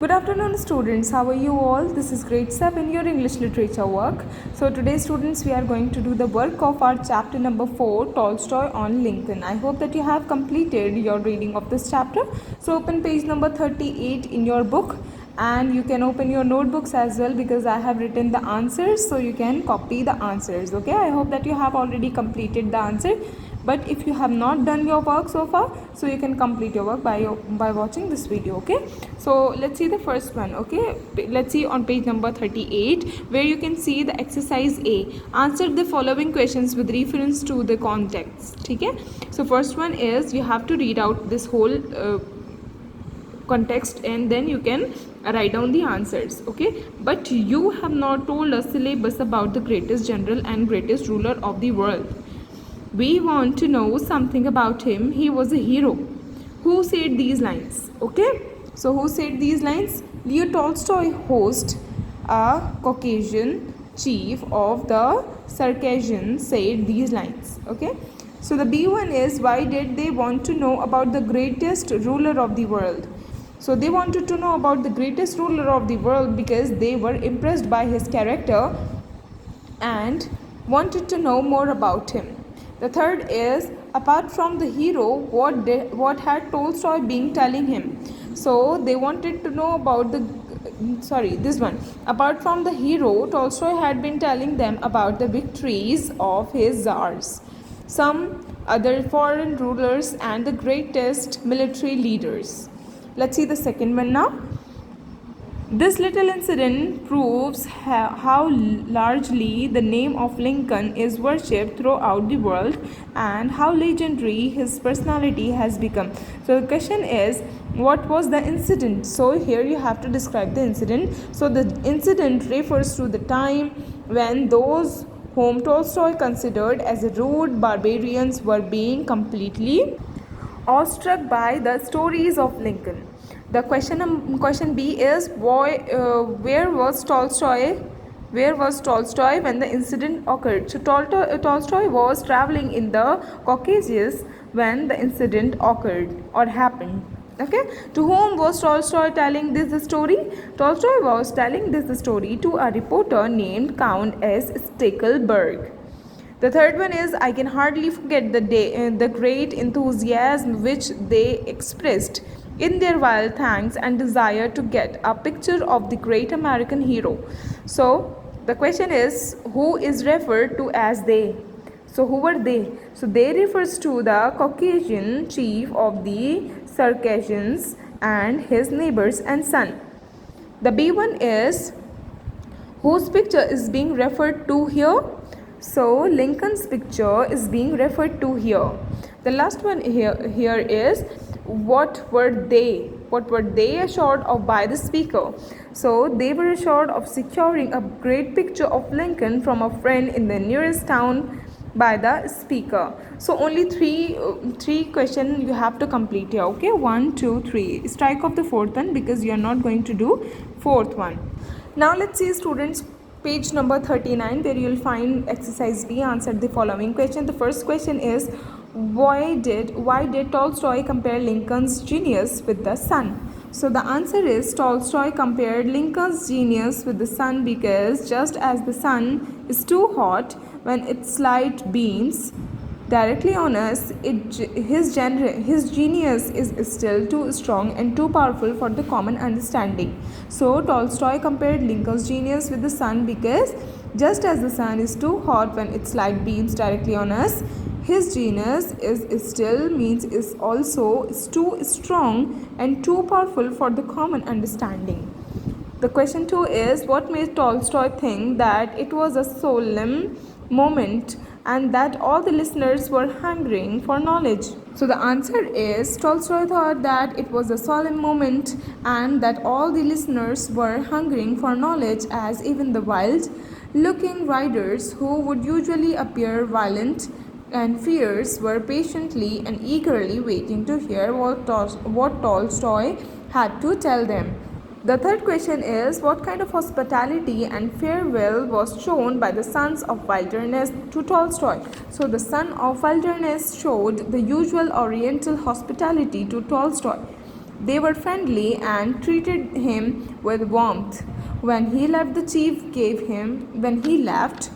Good afternoon students, how are you all? This is grade 7, your English literature work. So today students we are going to do the work of our chapter number 4, Tolstoy on Lincoln. I hope that you have completed your reading of this chapter. So open page number 38 in your book and you can open your notebooks as well because I have written the answers, so you can copy the answers. Okay, I hope that you have already completed the answer. But if you have not done your work so far, so you can complete your work by watching this video. Okay, so let's see the first one. Okay, let's see on page number 38 where you can see the exercise A. Answer the following questions with reference to the context. Okay, so first one is you have to read out this whole context and then you can write down the answers. Okay, but you have not told us syllabus about the greatest general and greatest ruler of the world. We want to know something about him. He was a hero. Who said these lines? Okay, so who said these lines? Leo Tolstoy, host, a Caucasian chief of the Circassians, said these lines. Okay, so the B one is why did they want to know about the greatest ruler of the world? So they wanted to know about the greatest ruler of the world because they were impressed by his character and wanted to know more about him. The third is apart from the hero, what had Tolstoy been telling him? So they wanted to know about this one. Apart from the hero, Tolstoy had been telling them about the victories of his czars, some other foreign rulers, and the greatest military leaders. Let's see the second one now. This little incident proves how largely the name of Lincoln is worshipped throughout the world and how legendary his personality has become. So the question is, what was the incident? So here you have to describe the incident. So the incident refers to the time when those whom Tolstoy considered as rude barbarians were being completely awestruck by the stories of Lincoln. The question B is where was Tolstoy? Where was Tolstoy when the incident occurred? So Tolstoy was traveling in the Caucasus when the incident occurred or happened. Okay, to whom was Tolstoy telling this story? Tolstoy was telling this story to a reporter named Count S. Stickelberg. The third one is I can hardly forget the great enthusiasm which they expressed in their wild thanks and desire to get a picture of the great American hero. So the question is who is referred to as they? So who were they? So they refers to the Caucasian chief of the Circassians and his neighbors and son. The B one is whose picture is being referred to here? So Lincoln's picture is being referred to here. The last one here is what were they assured of by the speaker? So they were assured of securing a great picture of Lincoln from a friend in the nearest town by the speaker. So only three question you have to complete here. Okay, 1 2 3. Strike off the fourth one because you are not going to do fourth one. Now let's see students page number 39 where you will find exercise B. Answer the following question. The first question is why did Tolstoy compare Lincoln's genius with the sun? So the answer is Tolstoy compared Lincoln's genius with the sun because just as the sun is too hot when its light beams directly on us, his genius is still too strong and too powerful for the common understanding. So Tolstoy compared Lincoln's genius with the sun because just as the sun is too hot when its light beams directly on us, his genius is too strong and too powerful for the common understanding. The question 2 is what made Tolstoy think that it was a solemn moment and that all the listeners were hungering for knowledge? So the answer is Tolstoy thought that it was a solemn moment and that all the listeners were hungering for knowledge, as even the wild looking riders who would usually appear violent and fierce were patiently and eagerly waiting to hear what Tolstoy had to tell them. The third question is what kind of hospitality and farewell was shown by the Sons of Wilderness to Tolstoy? So the Son of Wilderness showed the usual Oriental hospitality to Tolstoy. They were friendly and treated him with warmth. When he left, the chief gave him, when he left,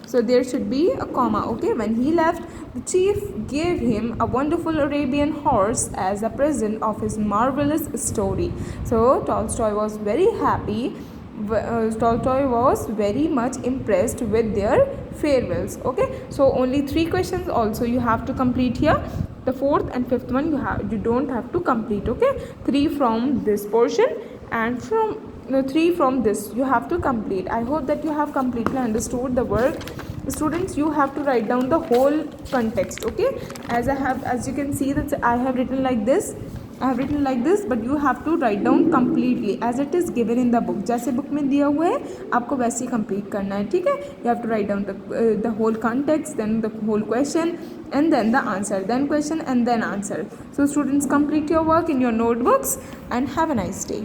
so there should be a comma, okay? When he left, the chief gave him a wonderful Arabian horse as a present of his marvelous story. So Tolstoy was very happy. Tolstoy was very much impressed with their farewells. Okay, so only 3 questions also you have to complete here. The fourth and fifth one you don't have to complete. Okay, 3 from this portion and from 3 from this you have to complete. I hope that you have completely understood the work. Students, you have to write down the whole context. Okay, as you can see that I have written like this. But you have to write down completely as it is given in the book. जैसे book में दिया हुआ है आपको वैसे ही complete करना है, ठीक है? You have to write down the whole context, then the whole question, and then the answer, then question and then answer. So students, complete your work in your notebooks and have a nice day.